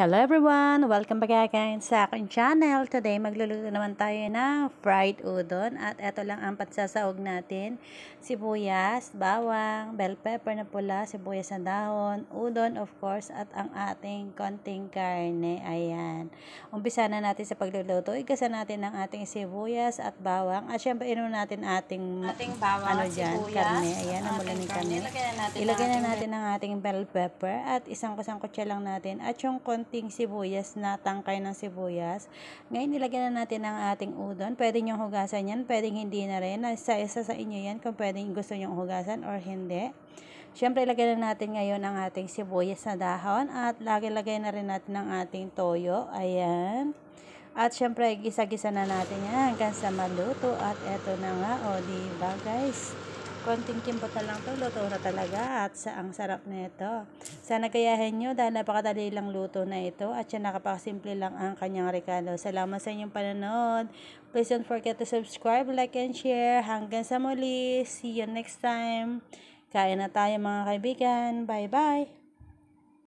Hello everyone! Welcome back again sa aking channel. Today magluluto naman tayo ng fried udon at eto lang ang pansasahog natin. Sibuyas, bawang, bell pepper na pula, sibuyas na dahon, udon of course at ang ating konting karne. Ayan. Umpisa na natin sa pagluluto. Igasa natin ang ating sibuyas at bawang at syempre inumin natin ating bawang, karne. Ayan, namulan ng karne. Ilagay na natin ang ating bell pepper at isang kusang-kutsa lang natin at yung konting sibuyas na tangkay ng sibuyas. Ngayon, ilagyan na natin ang ating udon. Pwede nyong hugasan yan, pwedeng hindi na rin. Isa sa inyo yan kung pwedeng gusto nyong hugasan or hindi. Siyempre, ilagay na natin ngayon ang ating sibuyas na dahon at lagay na rin natin ang ating toyo. Ayan. At syempre, gisa-gisa na natin yan hanggang sa maluto. At eto na nga, o diba guys? Konting kimbot na lang to, luto na talaga at ang sarap nito. Sana gayahin nyo dahil napakadali lang luto na ito at yan napakasimple lang ang kanyang rekado. Salamat sa inyong panonood. Please don't forget to subscribe, like, and share. Hanggang sa muli. See you next time. Kain na tayo mga kaibigan. Bye-bye.